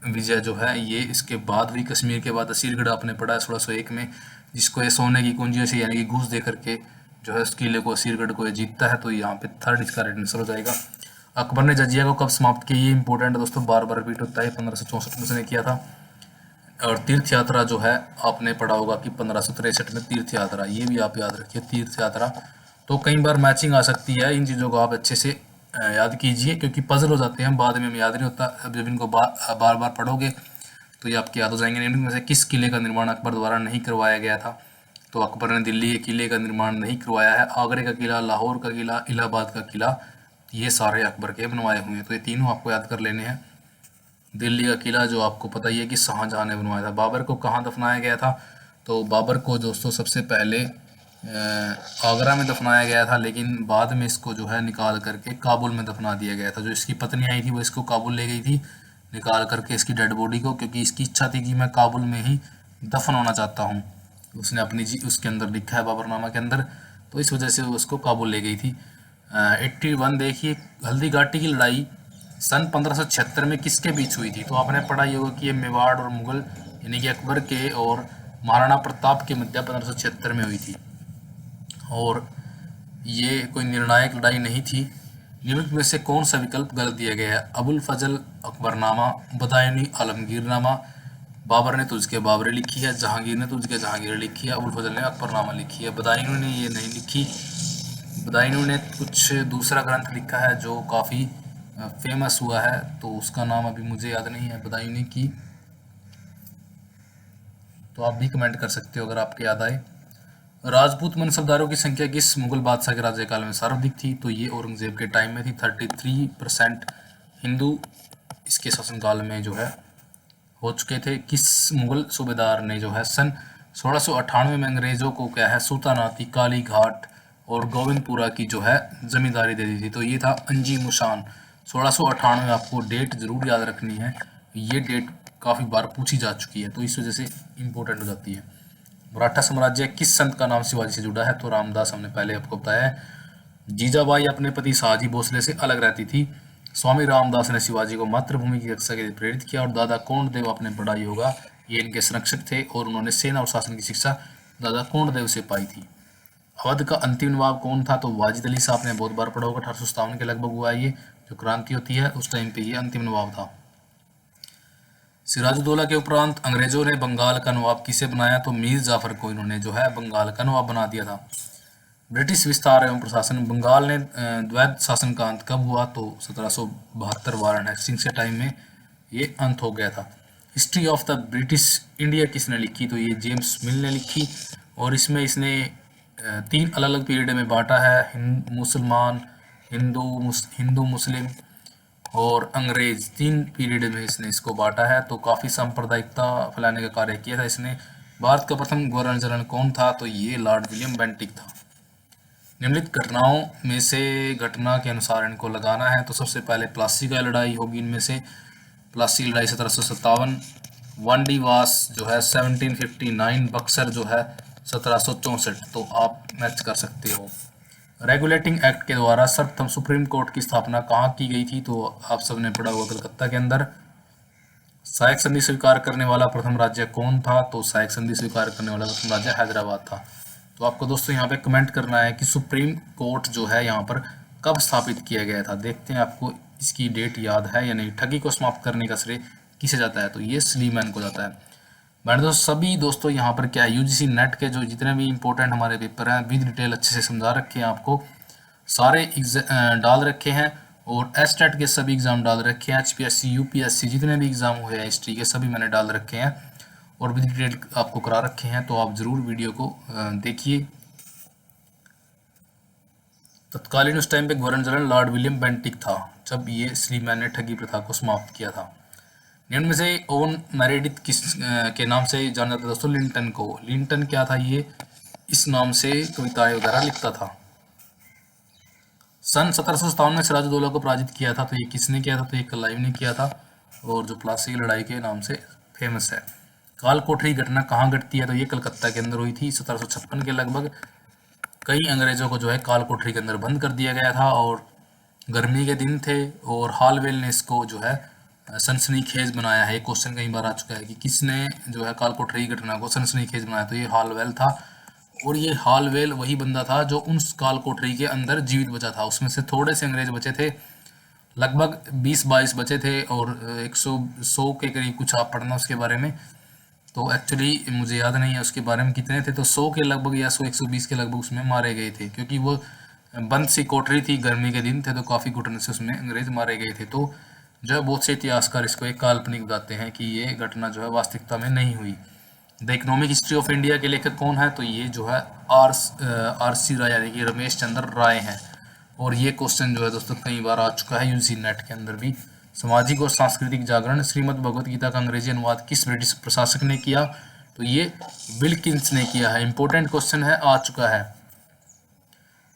[SPEAKER 1] विजय जो है ये इसके बाद हुई। कश्मीर के बाद असीरगढ़ आपने पढ़ा है 1601 में, जिसको ये सोने की कुंजियों से यानी कि घूस दे करके जो है उस किले को असीरगढ़ को ये जीतता है। तो यहाँ पे थर्ड इसका राइट आंसर हो जाएगा। अकबर ने जजिया को कब समाप्त किया? ये इंपॉर्टेंट है दोस्तों, बार बार रिपीट होता है। 1564 में उसने किया था। और तीर्थ यात्रा जो है आपने पढ़ा होगा कि 1563 में तीर्थ यात्रा, ये भी आप याद रखिए तीर्थ यात्रा। तो कई बार मैचिंग आ सकती है, इन चीज़ों को आप अच्छे से याद कीजिए क्योंकि पजल हो जाते हैं बाद में, हमें याद नहीं होता। अब जब इनको बार बार पढ़ोगे तो ये आपके याद हो जाएंगे। इनमें से किस किले का निर्माण अकबर द्वारा नहीं करवाया गया था? तो अकबर ने दिल्ली के किले का निर्माण नहीं करवाया है। आगरे का किला, लाहौर का किला, इलाहाबाद का किला, ये सारे अकबर के बनवाए हुए हैं। तो ये तीनों आपको याद कर लेने हैं। दिल्ली का किला जो आपको पता ही है कि शाहजहां ने बनवाया था। बाबर को कहाँ दफनाया गया था? तो बाबर को दोस्तों सबसे पहले आगरा में दफनाया गया था, लेकिन बाद में इसको जो है निकाल करके काबुल में दफना दिया गया था। जो इसकी पत्नी आई थी वो इसको काबुल ले गई थी निकाल करके इसकी डेड बॉडी को, क्योंकि इसकी इच्छा थी कि मैं काबुल में ही दफन होना चाहता हूँ। उसने अपनी उसके अंदर लिखा है बाबरनामा के अंदर, तो इस वजह से वो उसको काबुल ले गई थी। 81 देखिए, हल्दी घाटी की लड़ाई सन 1576 में किसके बीच हुई थी? तो आपने पढ़ा ही होगा कि ये मेवाड़ और मुगल यानी कि अकबर के और महाराणा प्रताप के मध्य 1576 में हुई थी। और ये कोई निर्णायक लड़ाई नहीं थी। निम्नलिखित में से कौन सा विकल्प गलत दिया गया है? अबुल फजल अकबरनामा, बदायूनी आलमगीरनामा, बाबर ने तुझके बाबरी लिखी है, जहांगीर ने तुझके जहांगीर लिखी है, अबुल फजल ने अकबरनामा लिखी है। बदायूनी ने ये नहीं लिखी। बदायूनी ने कुछ दूसरा ग्रंथ लिखा है जो काफ़ी फेमस हुआ है, तो उसका नाम अभी मुझे याद नहीं है बदायूनी की, तो आप भी कमेंट कर सकते हो अगर आपके याद आए। राजपूत मनसबदारों की संख्या किस मुगल बादशाह के राज्यकाल में सर्वाधिक थी? तो ये औरंगजेब के टाइम में थी। 33% हिंदू इसके शासनकाल में जो है हो चुके थे। किस मुगल सूबेदार ने जो है सन 1698 में अंग्रेजों को क्या है सुल्तानाती, काली घाट और गोविंदपुरा की जो है जमींदारी दे दी थी? तो ये था अंजी मुशान। 1698, आपको डेट जरूर याद रखनी है, ये डेट काफ़ी बार पूछी जा चुकी है तो इस वजह से इम्पोर्टेंट हो जाती है। मराठा साम्राज्य किस संत का नाम शिवाजी से जुड़ा है? तो रामदास, हमने पहले आपको बताया है। जीजाबाई अपने पति शाहजी भोसले से अलग रहती थी। स्वामी रामदास ने शिवाजी को मातृभूमि की रक्षा के लिए प्रेरित किया। और दादा कोंडदेव, आपने पढ़ा ही होगा, ये इनके संरक्षक थे और उन्होंने सेना और शासन की शिक्षा दादा कोंडदेव से पाई थी। अवध का अंतिम नवाब कौन था? तो वाजिद अली साहब ने बहुत बार पढ़ा होगा, 1857 के लगभग हुआ ये जो क्रांति होती है उस टाइम पे ये अंतिम नवाब था। सिराजुद्दौला के उपरांत अंग्रेजों ने बंगाल का नवाब किसे बनाया? तो मीर जाफर को इन्होंने जो है बंगाल का नवाब बना दिया था। ब्रिटिश विस्तार एवं प्रशासन, बंगाल ने द्वैध शासन का अंत कब हुआ? तो 1772 वारन हेस्टिंग्स के टाइम में ये अंत हो गया था। History of the British India किसने लिखी? तो ये जेम्स मिल ने लिखी। और इसमें इसने 3 अलग अलग पीरियड में बांटा है, मुसलमान, हिंदू मुस्लिम और अंग्रेज, 3 पीरियड में इसने इसको बांटा है। तो काफ़ी सांप्रदायिकता फैलाने का कार्य किया था इसने। भारत का प्रथम गवर्नर जनरल कौन था? तो ये लॉर्ड विलियम बेंटिक था। निम्नलिखित घटनाओं में से घटना के अनुसार इनको लगाना है। तो सबसे पहले प्लासी का लड़ाई होगी इनमें से। प्लासी की लड़ाई 1757, वांडीवास जो है 1759, बक्सर जो है 1764। तो आप मैच कर सकते हो। रेगुलेटिंग एक्ट के द्वारा सर्वप्रथम सुप्रीम कोर्ट की स्थापना कहाँ की गई थी? तो आप सबने पढ़ा होगा कलकत्ता के अंदर। सहायक संधि स्वीकार करने वाला प्रथम राज्य कौन था? तो सहायक संधि स्वीकार करने वाला प्रथम राज्य हैदराबाद था। तो आपको दोस्तों यहाँ पे कमेंट करना है कि सुप्रीम कोर्ट जो है यहाँ पर कब स्थापित किया गया था। देखते हैं आपको इसकी डेट याद है या नहीं। ठगी को समाप्त करने का श्रेय किसे जाता है? तो ये स्लीमैन को जाता है। मैंने दोस्तों सभी दोस्तों यहाँ पर क्या है, यूजीसी नेट के जो जितने भी इंपॉर्टेंट हमारे पेपर हैं विद डिटेल अच्छे से समझा रखे हैं, आपको सारे डाल रखे हैं। और एसटेट के सभी एग्जाम डाल रखे हैं, एचपीएससी यूपीएससी जितने भी एग्जाम हुए हैं हिस्ट्री के सभी मैंने डाल रखे हैं और विद डिटेल आपको करा रखे हैं। तो आप जरूर वीडियो को देखिए। तत्कालीन उस टाइम पे governor general Lord William Bentinck था जब ये स्लीमैन ने ठगी प्रथा को समाप्त किया था। निम्न में से ओवन मेरेडिथ किस के नाम से जाना जाता है? दोस्तों लिंटन को। लिंटन क्या था? ये इस नाम से कविताएं वगैरह लिखता था। सन 1757 में सिराजुद्दौला को पराजित किया था, तो ये किसने किया था? तो ये क्लाइव ने किया था और जो प्लासी की लड़ाई के नाम से फेमस है। काल कोठरी घटना कहाँ घटती है? तो ये कलकत्ता के अंदर हुई थी 1756 के लगभग। कई अंग्रेजों को जो है काल कोठरी के अंदर बंद कर दिया गया था और गर्मी के दिन थे और हालवेल ने इसको जो है सनसनीखेज बनाया है। क्वेश्चन कई बार आ चुका है कि किसने जो है काल कोठरी घटना को सनसनीखेज बनाया? तो ये हालवेल था। और ये हालवेल वही बंदा था जो उन काल कोठरी के अंदर जीवित बचा था। उसमें से थोड़े से अंग्रेज बचे थे, लगभग 20-22 बचे थे और 100 के करीब कुछ आप पढ़ना उसके बारे में। तो एक्चुअली मुझे याद नहीं है उसके बारे में कितने थे, तो 100 के लगभग या 100-120 के लगभग उसमें मारे गए थे, क्योंकि वो बंद सी कोठरी थी, गर्मी के दिन थे तो काफ़ी घुटन से उसमें अंग्रेज मारे गए थे। तो जो है बहुत से इतिहासकार इसको एक काल्पनिक बताते हैं कि ये घटना जो है वास्तविकता में नहीं हुई। The economic history of India के लेखक कौन है? तो ये जो है आर सी राय यानी कि रमेश चंद्र राय हैं। और ये क्वेश्चन जो है दोस्तों कई बार आ चुका है यूजी नेट के अंदर भी। सामाजिक और सांस्कृतिक जागरण श्रीमद् भगवत गीता का अंग्रेजी अनुवाद किस ब्रिटिश प्रशासक ने किया? तो ये विल्किंस ने किया है। इंपॉर्टेंट क्वेश्चन है, आ चुका है।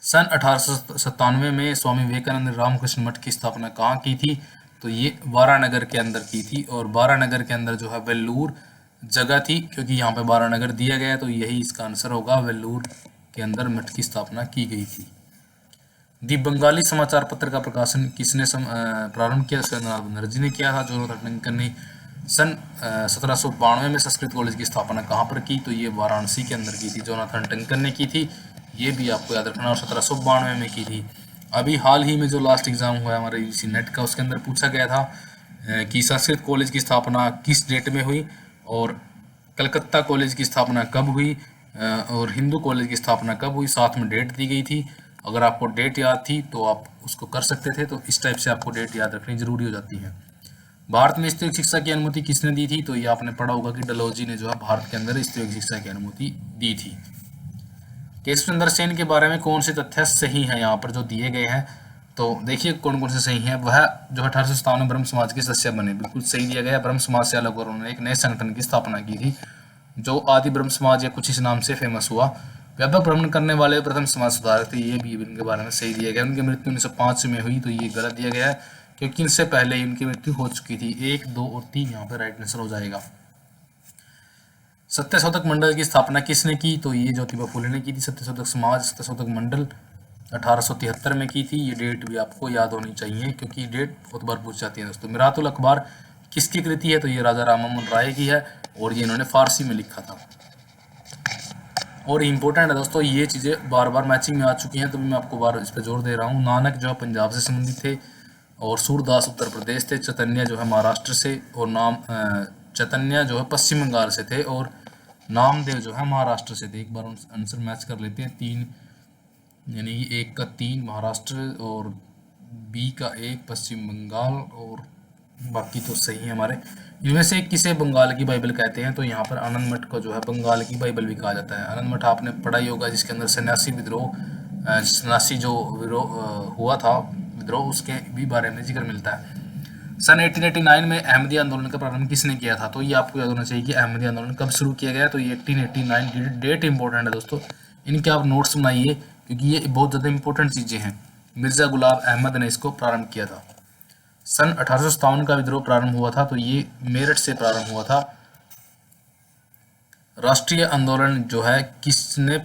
[SPEAKER 1] सन 1897 में स्वामी विवेकानंद रामकृष्ण मठ की स्थापना कहाँ की थी? तो ये वारानगर के अंदर की थी। और वारानगर के अंदर जो है वेल्लूर जगह थी, क्योंकि यहाँ पे वारानगर दिया गया है तो यही इसका आंसर होगा। वेल्लूर के अंदर मठ की स्थापना की गई थी। दी बंगाली समाचार पत्र का प्रकाशन किसने प्रारंभ किया? सुरेंद्रनाथ बनर्जी ने किया था। जोनाथन टंकन ने सन 1792 में संस्कृत कॉलेज की स्थापना कहाँ पर की? तो ये वाराणसी के अंदर की थी, जोनाथन टंकन ने की थी। ये भी आपको याद रखना, और 1792 में की थी। अभी हाल ही में जो लास्ट एग्जाम हुआ है हमारे यूजीसी नेट का, उसके अंदर पूछा गया था कि संस्कृत कॉलेज की स्थापना किस डेट में हुई और कलकत्ता कॉलेज की स्थापना कब हुई और हिंदू कॉलेज की स्थापना कब हुई। साथ में डेट दी गई थी। अगर आपको डेट याद थी तो आप उसको कर सकते थे। तो इस टाइप से आपको डेट याद रखनी जरूरी हो जाती है। भारत में स्तरीय शिक्षा की अनुमति किसने दी थी? तो ये आपने पढ़ा होगा कि डलहौजी ने जो है भारत के अंदर स्तरीय शिक्षा की अनुमति दी थी। केशव चंद्र सेन के बारे में कौन से तथ्य सही हैं यहाँ पर जो दिए गए हैं? तो देखिए कौन कौन से सही हैं। वह जो 1857 में ब्रह्म समाज के सदस्य बने, बिल्कुल सही दिया गया। ब्रह्म समाज से अलग और उन्होंने एक नए संगठन की स्थापना की थी जो आदि ब्रह्म समाज या कुछ इस नाम से फेमस हुआ। व्यापक भ्रमण करने वाले प्रथम समाज सुधारक थे, ये भी इनके बारे में सही दिया गया। उनकी मृत्यु 1905 में हुई, तो ये गलत दिया गया है क्योंकि इनसे पहले ही उनकी मृत्यु हो चुकी थी। 1, 2 और 3 यहाँ पे राइट आंसर हो जाएगा। सत्यशोधक मंडल की स्थापना किसने की? तो ये ज्योतिबा फुले ने की थी। सत्यशोधक समाज, सत्यशोधक मंडल 1873 में की थी। ये डेट भी आपको याद होनी चाहिए क्योंकि डेट बहुत बार पूछ जाती है दोस्तों। मिरातुल अखबार किसकी कृति है? तो ये राजा राममोहन राय की है और ये इन्होंने फारसी में लिखा था। और इम्पोर्टेंट है दोस्तों, ये चीज़ें बार बार मैचिंग में आ चुकी हैं तो मैं आपको बार इस पर जोर दे रहा हूँ। नानक जो है पंजाब से संबंधित थे और सूरदास उत्तर प्रदेश थे। चैतन्य जो है महाराष्ट्र से और चैतन्य जो है पश्चिम बंगाल से थे और नामदेव जो है महाराष्ट्र से थे। एक बार आंसर मैच कर लेते हैं। 3 यानी 1 का 3 महाराष्ट्र और बी का 1 पश्चिम बंगाल और बाकी तो सही है हमारे। इनमें से किसे बंगाल की बाइबल कहते हैं? तो यहाँ पर आनंद मठ को जो है बंगाल की बाइबल भी कहा जाता है। आनंद मठ आपने पढ़ा ही होगा जिसके अंदर सन्यासी जो हुआ था विद्रोह, उसके भी बारे में जिक्र मिलता है। सन 1889 में अहमदी आंदोलन का प्रारंभ किसने किया था? तो ये आपको याद होना चाहिए कि अहमदी आंदोलन कब शुरू किया गया। तो ये 1889 डेट इंपॉर्टेंट है दोस्तों, इनके आप नोट्स बनाइए क्योंकि ये बहुत ज़्यादा इंपॉर्टेंट चीज़ें हैं। मिर्ज़ा गुलाम अहमद ने इसको प्रारंभ किया था। सन 1857 का विद्रोह प्रारंभ हुआ था, तो ये मेरठ से प्रारंभ हुआ था राष्ट्रीय आंदोलन जो है किसने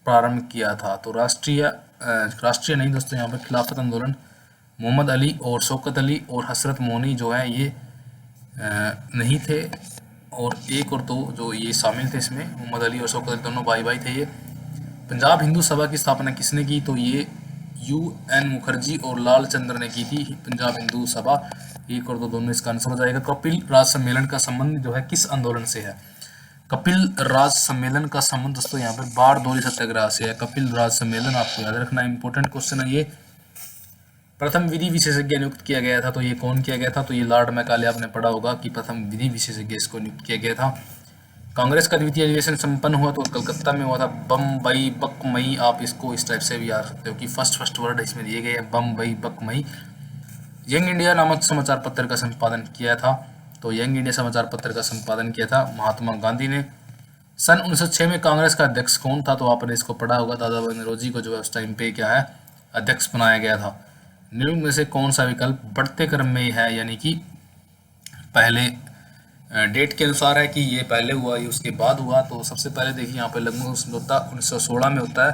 [SPEAKER 1] प्रारंभ किया था? तो राष्ट्रीय नहीं दोस्तों, यहाँ पे खिलाफत आंदोलन मोहम्मद अली और शौकत अली और हसरत मोनी जो है ये नहीं थे, और एक और दो जो ये शामिल थे इसमें, मोहम्मद अली और शौकत अली दोनों भाई भाई थे ये। पंजाब हिंदू सभा की स्थापना किसने की? तो ये UN मुखर्जी और लाल चंद्र ने की थी पंजाब हिंदू सभा। एक और दो दोनों इसका आंसर हो जाएगा। कपिल राज सम्मेलन का संबंध जो है किस आंदोलन से है? कपिल राज सम्मेलन का संबंध दोस्तों यहाँ पे बारडोली सत्याग्रह से है। कपिल राज सम्मेलन आपको याद रखना, इंपॉर्टेंट क्वेश्चन है ये। प्रथम विधि विशेषज्ञ नियुक्त किया गया था, तो ये कौन किया गया था? तो ये लॉर्ड मैकाले, आपने पढ़ा होगा कि प्रथम विधि विशेषज्ञ इसको नियुक्त किया गया था। कांग्रेस का द्वितीय अधिवेशन संपन्न हुआ तो कलकत्ता में हुआ था। बम्बई बकमई, आप इसको इस टाइप से भी याद सकते हो कि फर्स्ट वर्ड इसमें दिए गए हैं, बम्बई बकमई। यंग इंडिया नामक समाचार पत्र का संपादन किया था, तो यंग इंडिया समाचार पत्र का संपादन किया था महात्मा गांधी ने। सन 1906 में कांग्रेस का अध्यक्ष कौन था? तो आपने इसको पढ़ा होगा, दादा भाई नौरोजी को जो है उस टाइम पे क्या है अध्यक्ष बनाया गया था। निम्न में से कौन सा विकल्प बढ़ते क्रम में है, यानी कि पहले डेट के अनुसार है कि ये पहले हुआ ये उसके बाद हुआ? तो सबसे पहले देखिए यहाँ पे लघु समझौता 1916 में होता है,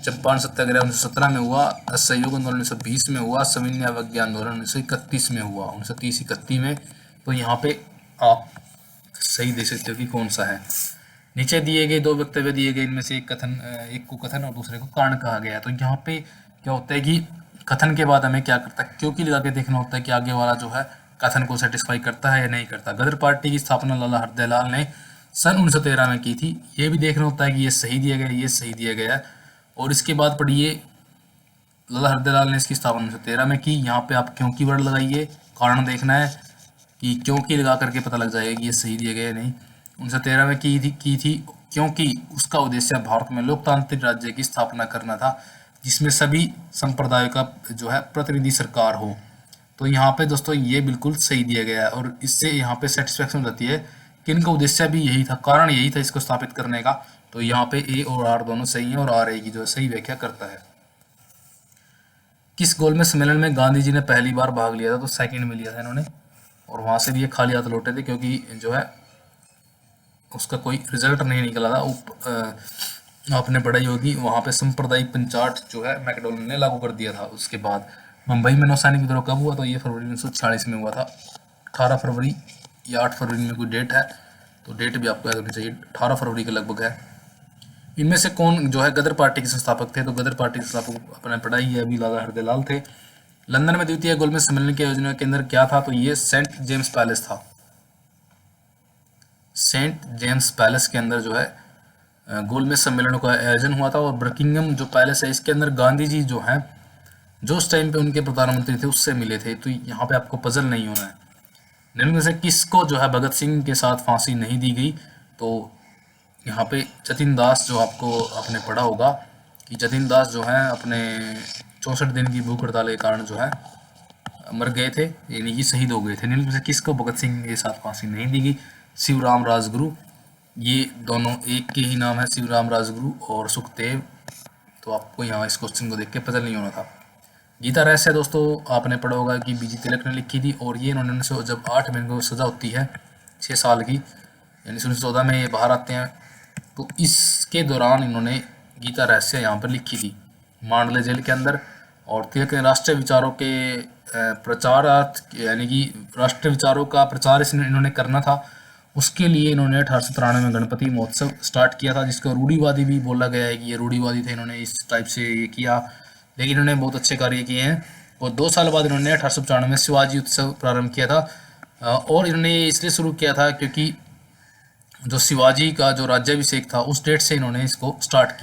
[SPEAKER 1] चंपारण सत्याग्रह 1917 में हुआ, असहयोग आंदोलन 1920 में हुआ, सविनय अवज्ञा आंदोलन 1931 में हुआ, 1930-31 में। तो यहाँ पे आप सही देख सकते हो कि कौन सा है। नीचे दिए गए दो वक्तव्य दिए गए, इनमें से एक को कथन और दूसरे को कारण कहा गया है। तो यहाँ पे क्या होता है कि कथन के बाद हमें क्या करता है, क्योंकि लगा के देखना होता है कि आगे वाला जो है कथन को सेटिस्फाई करता है या नहीं करता। गदर पार्टी की स्थापना लाला हरदयाल ने सन 1913 में की थी, ये भी देखना होता है कि ये सही दिया गया है, ये सही दिया गया है। और इसके बाद पढ़िए, लाला हरदयाल ने इसकी स्थापना 1913 में की। यहाँ पे आप क्योंकि वर्ड लगाइए, कारण देखना है कि क्योंकि लगा करके पता लग जाएगा कि ये सही दिया गया है नहीं। 1913 में की थी क्योंकि उसका उद्देश्य भारत में लोकतांत्रिक राज्य की स्थापना करना था, जिसमें सभी संप्रदायों का जो है प्रतिनिधि सरकार हो। तो यहाँ पे दोस्तों ये बिल्कुल सही दिया गया है, और इससे यहाँ पे सेटिस्फेक्शन हो जाती है कि इनका उद्देश्य भी यही था, कारण यही था इसको स्थापित करने का। तो यहाँ पे ए और आर दोनों सही हैं, और आर ए की जो सही व्याख्या करता है। किस गोलमेज सम्मेलन में गांधी जी ने पहली बार भाग लिया था? तो सेकंड में लिया था इन्होंने, और वहां से भी ये खाली हाथ लौटे थे, क्योंकि जो है उसका कोई रिजल्ट नहीं निकला था। आपने पढ़ाई होगी, वहां पे सांप्रदायिक पंचायत जो है मैकडॉनल्ड ने लागू कर दिया था। उसके बाद मुंबई में नौसैनिक विद्रोह कब हुआ? तो ये फरवरी 1946 में हुआ था, 18 फरवरी या 8 फरवरी में कोई डेट है, तो डेट भी आपको याद होनी चाहिए, 18 फरवरी के लगभग है। इनमें से कौन जो है गदर पार्टी के संस्थापक थे? तो गदर पार्टी के संस्थापक अपने पढ़ाई है अभी लाला हरदयाल थे। लंदन में द्वितीय गोलमेज सम्मेलन की योजना के अंदर क्या था? तो ये सेंट जेम्स पैलेस था। सेंट जेम्स पैलेस के अंदर जो है गोलमेज सम्मेलन का आयोजन हुआ था, और बर्किंघम जो पैलेस है इसके अंदर गांधी जी जो है जो उस टाइम पे उनके प्रधानमंत्री थे उससे मिले थे। तो यहाँ पे आपको पजल नहीं होना है। निम्न में से किसको जो है भगत सिंह के साथ फांसी नहीं दी गई? तो यहाँ पे जतिन दास, जो आपने पढ़ा होगा कि जतिन दास जो है अपने 64 दिन की भूख हड़ताल के कारण जो है मर गए थे, यानी कि शहीद हो गए थे। निम्न में से किसको भगत सिंह के साथ फांसी नहीं दी गई? शिवराम राजगुरु। ये दोनों एक के ही नाम है, शिवराम राजगुरु और सुखदेव। तो आपको यहाँ इस क्वेश्चन को देख के पता नहीं होना था। गीता रहस्य दोस्तों आपने पढ़ा होगा कि बीजी तिलक ने लिखी थी, और ये इन्होंने जब 8 महीने को सजा होती है 6 साल की, यानी 1914 में ये बाहर आते हैं, तो इसके दौरान इन्होंने गीता रहस्य यहाँ पर लिखी थी मांडले जेल के अंदर। और तिलक ने राष्ट्रीय विचारों के प्रचारार्थ, यानी कि राष्ट्रीय विचारों का प्रचार इन्होंने करना था, उसके लिए इन्होंने 1893 में गणपति महोत्सव स्टार्ट किया था, जिसको रूढ़ीवादी भी बोला गया है कि ये रूढ़ीवादी थे, इन्होंने इस टाइप से ये किया, लेकिन इन्होंने बहुत अच्छे कार्य किए हैं। और 2 साल बाद इन्होंने 1895 में शिवाजी उत्सव प्रारंभ किया था, और इन्होंने इसलिए शुरू किया था क्योंकि जो शिवाजी का जो राज्याभिषेक था उस डेट से इन्होंने इसको स्टार्ट किया।